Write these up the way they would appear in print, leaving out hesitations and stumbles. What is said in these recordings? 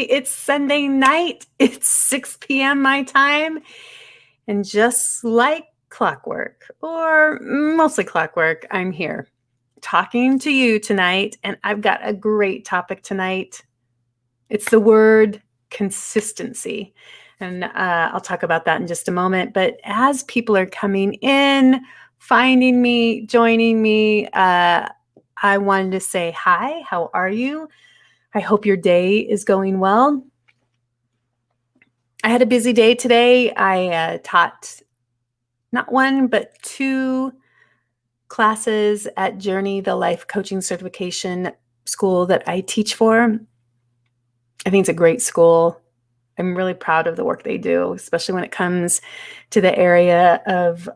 It's Sunday night. It's 6 p.m. my time. And just like clockwork, or mostly clockwork, I'm here talking to you tonight. And I've got a great topic tonight. It's the word consistency. And I'll talk about that in just a moment. But as people are coming in, finding me, joining me, I wanted to say hi. How are you? I hope your day is going well. I had a busy day today. I taught not one, but 2 classes at Journey, the life coaching certification school that I teach for. I think it's a great school. I'm really proud of the work they do, especially when it comes to the area of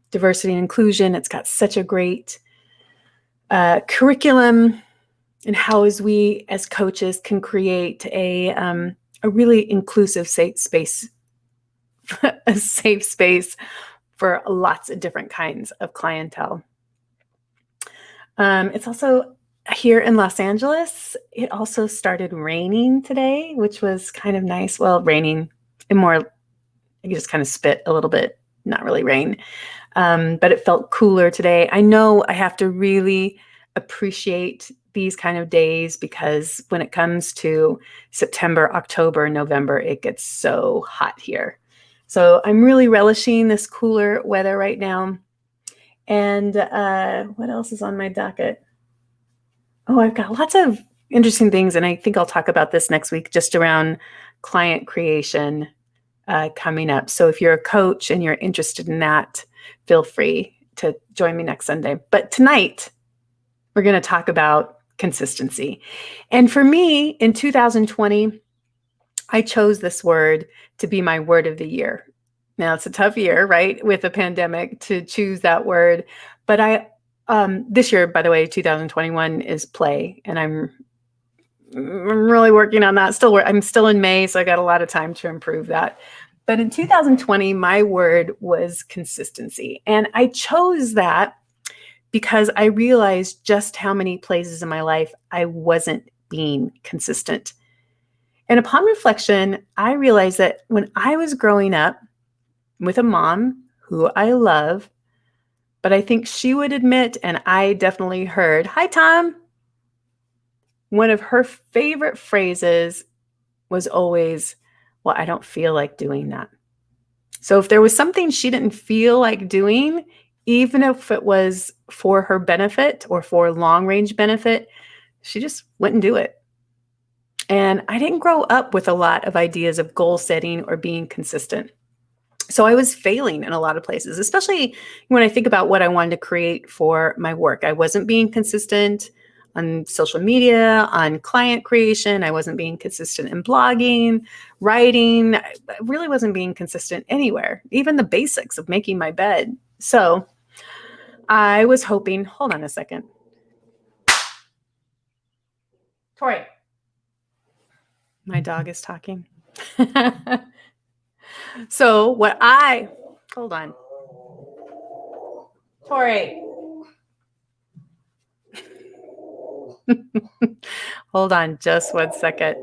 diversity and inclusion. It's got such a great curriculum, and how as we as coaches can create a really inclusive safe space, a safe space for lots of different kinds of clientele. It's also here in Los Angeles. It also started raining today, which was kind of nice. Well, raining and more, you just kind of spit a little bit, not really rain, but it felt cooler today. I know I have to really appreciate these kind of days, because when it comes to September, October, November, it gets so hot here. So I'm really relishing this cooler weather right now. And what else is on my docket? Oh, I've got lots of interesting things, and I think I'll talk about this next week, just around client creation coming up. So if you're a coach and you're interested in that, feel free to join me next Sunday. But tonight, we're going to talk about consistency. And for me, in 2020, I chose this word to be my word of the year. Now, it's a tough year, right, with a pandemic, to choose that word. But this year, by the way, 2021 is play, and I'm really working on that. I'm still in May, so I got a lot of time to improve that. But in 2020, my word was consistency. And I chose that because I realized just how many places in my life I wasn't being consistent. And upon reflection, I realized that when I was growing up with a mom who I love, but I think she would admit, and I definitely heard, "Hi, Tom." One of her favorite phrases was always, "Well, I don't feel like doing that." So if there was something she didn't feel like doing, even if it was for her benefit or for long-range benefit, she just wouldn't do it. And I didn't grow up with a lot of ideas of goal setting or being consistent. So I was failing in a lot of places, especially when I think about what I wanted to create for my work. I wasn't being consistent on social media, on client creation. I wasn't being consistent in blogging, writing. I really wasn't being consistent anywhere, even the basics of making my bed. So I was hoping, hold on a second. Tori, my dog is talking. So hold on. Tori. Hold on just 1 second.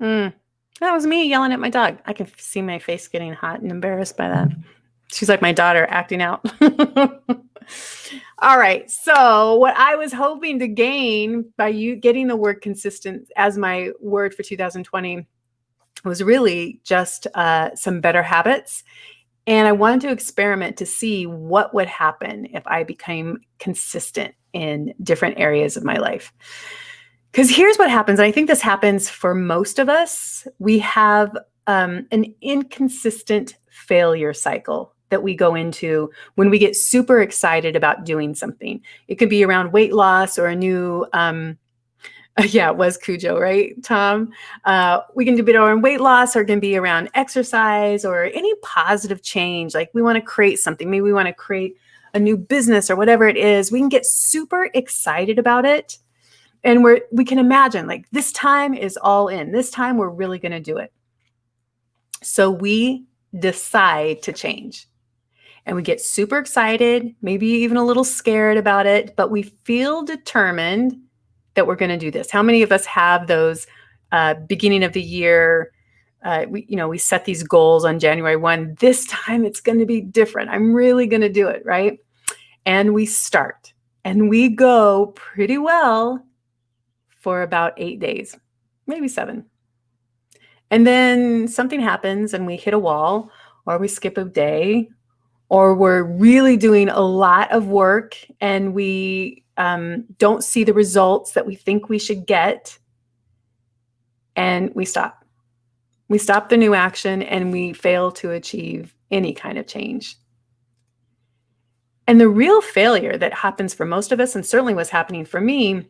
That was me yelling at my dog. I can see my face getting hot and embarrassed by that. She's like my daughter acting out. All right. So what I was hoping to gain by you getting the word consistent as my word for 2020 was really just some better habits. And I wanted to experiment to see what would happen if I became consistent in different areas of my life. Because here's what happens. And I think this happens for most of us. We have an inconsistent failure cycle that we go into when we get super excited about doing something. It could be around weight loss or a new, yeah, it was Cujo, right, Tom? We can do it around weight loss, or it can be around exercise or any positive change. Like we want to create something. Maybe we want to create a new business or whatever it is. We can get super excited about it. And we can imagine, like, this time is all in. This time we're really going to do it. So we decide to change. and we get super excited, maybe even a little scared about it, but we feel determined that we're going to do this. How many of us have those beginning of the year? We set these goals on January 1. This time it's going to be different. I'm really going to do it, right? And we start, and we go pretty well for about 8 days, maybe 7. And then something happens and we hit a wall, or we skip a day, or we're really doing a lot of work and we don't see the results that we think we should get, and we stop. We stop the new action and we fail to achieve any kind of change. And the real failure that happens for most of us, and certainly was happening for me,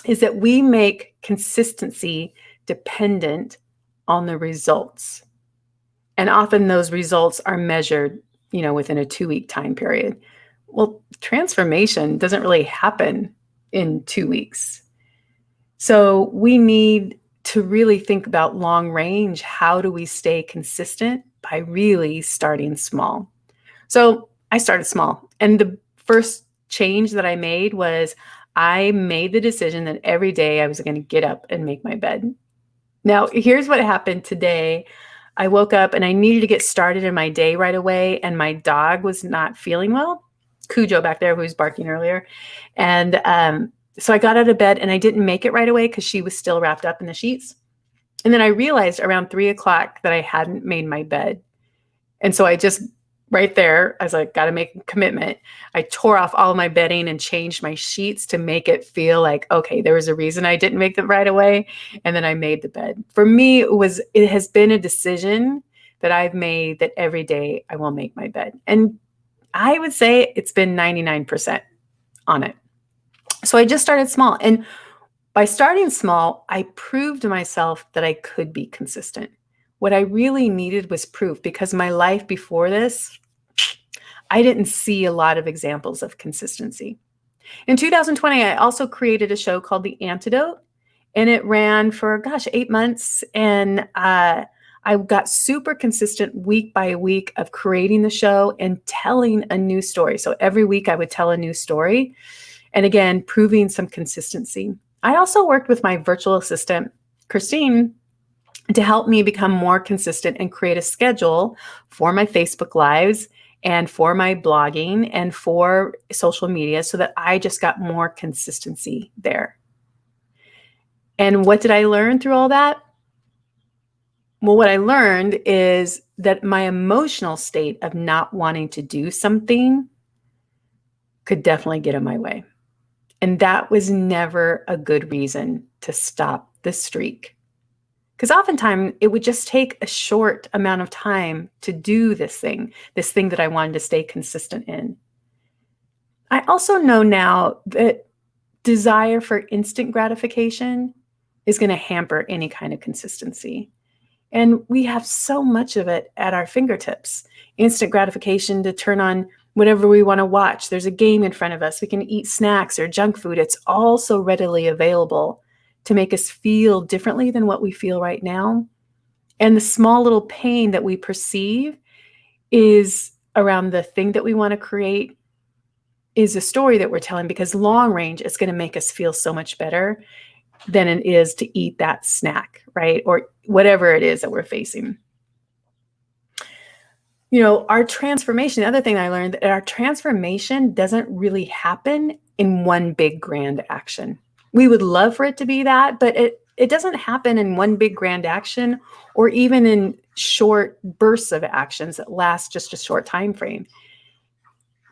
is that we make consistency dependent on the results. And often those results are measured, within a 2-week time period. Well, transformation doesn't really happen in 2 weeks. So we need to really think about long range. How do we stay consistent? By really starting small. So I started small. And the first change that I made was I made the decision that every day I was going to get up and make my bed. Now, here's what happened today. I woke up and I needed to get started in my day right away. And my dog was not feeling well. Cujo back there, who was barking earlier. And so I got out of bed and I didn't make it right away because she was still wrapped up in the sheets. And then I realized around 3:00 that I hadn't made my bed. And so I just, right there, I was like, got to make a commitment. I tore off all of my bedding and changed my sheets to make it feel like, okay, there was a reason I didn't make them right away. And then I made the bed. For me, it has been a decision that I've made that every day I will make my bed. And I would say it's been 99% on it. So I just started small. And by starting small, I proved to myself that I could be consistent. What I really needed was proof, because my life before this, I didn't see a lot of examples of consistency. In 2020, I also created a show called The Antidote, and it ran for, 8 months. And I got super consistent week by week of creating the show and telling a new story. So every week I would tell a new story, and again, proving some consistency. I also worked with my virtual assistant, Christine, to help me become more consistent and create a schedule for my Facebook Lives and for my blogging and for social media, so that I just got more consistency there. And what did I learn through all that? Well, what I learned is that my emotional state of not wanting to do something could definitely get in my way. And that was never a good reason to stop the streak. Because oftentimes it would just take a short amount of time to do this thing that I wanted to stay consistent in. I also know now that desire for instant gratification is going to hamper any kind of consistency. And we have so much of it at our fingertips. Instant gratification to turn on whatever we want to watch. There's a game in front of us. We can eat snacks or junk food. It's all so readily available to make us feel differently than what we feel right now. And the small little pain that we perceive is around the thing that we want to create, is a story that we're telling, because long range, it's going to make us feel so much better than it is to eat that snack, right? Or whatever it is that we're facing. Our transformation, the other thing I learned, that our transformation doesn't really happen in one big grand action. We would love for it to be that, but it doesn't happen in one big grand action, or even in short bursts of actions that last just a short time frame.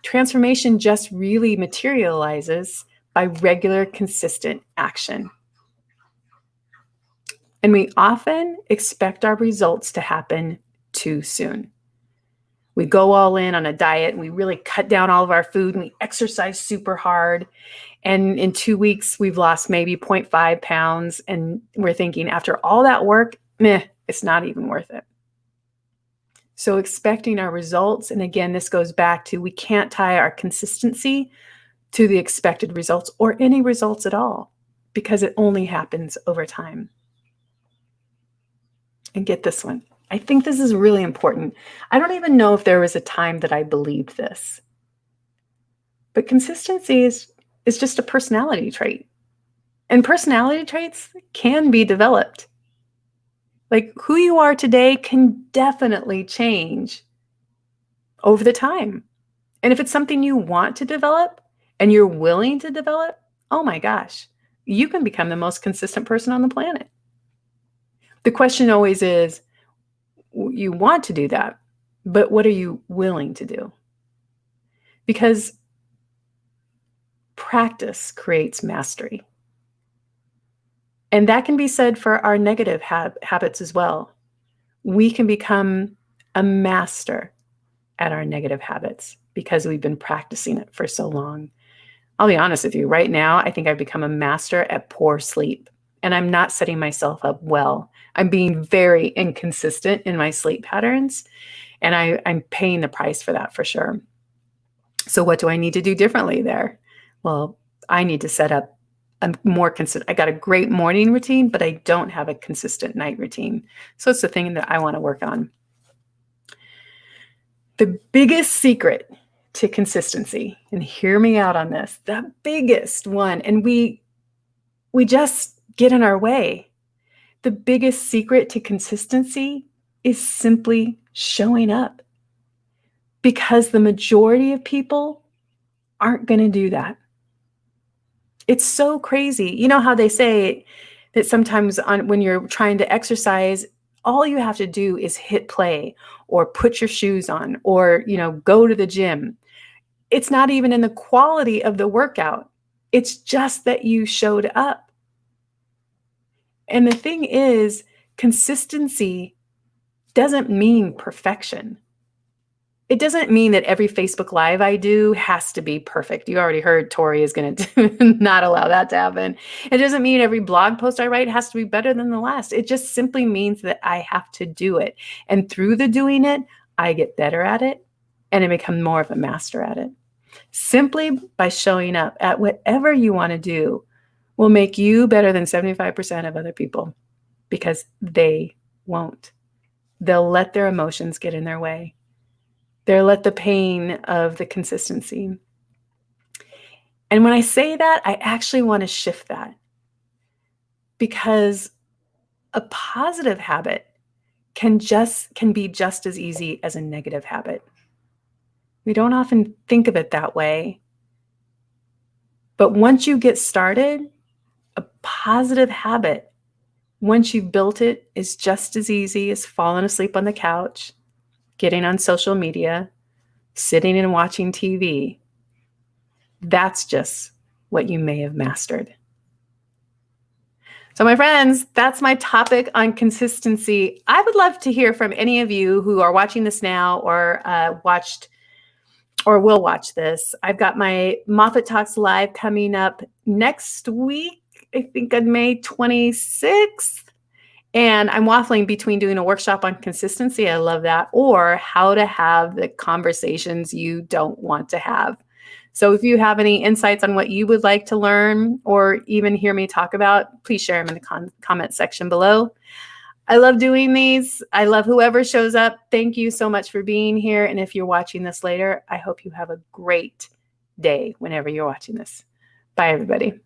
Transformation just really materializes by regular, consistent action. And we often expect our results to happen too soon. We go all in on a diet and we really cut down all of our food and we exercise super hard. And in 2 weeks, we've lost maybe 0.5 pounds. And we're thinking, after all that work, it's not even worth it. So expecting our results, and again, this goes back to, we can't tie our consistency to the expected results or any results at all, because it only happens over time. And get this one. I think this is really important. I don't even know if there was a time that I believed this, but consistency is just a personality trait. And personality traits can be developed. Like who you are today can definitely change over the time. And if it's something you want to develop and you're willing to develop, oh my gosh, you can become the most consistent person on the planet. The question always is, you want to do that, but what are you willing to do? Because practice creates mastery. And that can be said for our negative habits as well. We can become a master at our negative habits because we've been practicing it for so long. I'll be honest with you, right now, I think I've become a master at poor sleep, and I'm not setting myself up well. I'm being very inconsistent in my sleep patterns, and I'm paying the price for that for sure. So what do I need to do differently there? Well, I need to set up a more consistent. I got a great morning routine, but I don't have a consistent night routine. So it's the thing that I want to work on. The biggest secret to consistency, and hear me out on this, the biggest one, and we just get in our way. The biggest secret to consistency is simply showing up, because the majority of people aren't going to do that. It's so crazy. You know how they say that sometimes when you're trying to exercise, all you have to do is hit play or put your shoes on or, go to the gym. It's not even in the quality of the workout. It's just that you showed up. And the thing is, consistency doesn't mean perfection. It doesn't mean that every Facebook Live I do has to be perfect. You already heard Tori is going to not allow that to happen. It doesn't mean every blog post I write has to be better than the last. It just simply means that I have to do it. And through the doing it, I get better at it and I become more of a master at it. Simply by showing up at whatever you want to do will make you better than 75% of other people, because they won't. They'll let their emotions get in their way. They'll let the pain of the consistency. And when I say that, I actually want to shift that, because a positive habit can be just as easy as a negative habit. We don't often think of it that way. But once you get started, a positive habit, once you've built it, is just as easy as falling asleep on the couch, getting on social media, sitting and watching TV. That's just what you may have mastered. So my friends, that's my topic on consistency. I would love to hear from any of you who are watching this now or watched or will watch this. I've got my Moffitt Talks Live coming up next week, I think on May 26th. And I'm waffling between doing a workshop on consistency, I love that, or how to have the conversations you don't want to have. So if you have any insights on what you would like to learn or even hear me talk about, please share them in the comment section below. I love doing these. I love whoever shows up. Thank you so much for being here. And if you're watching this later, I hope you have a great day whenever you're watching this. Bye, everybody.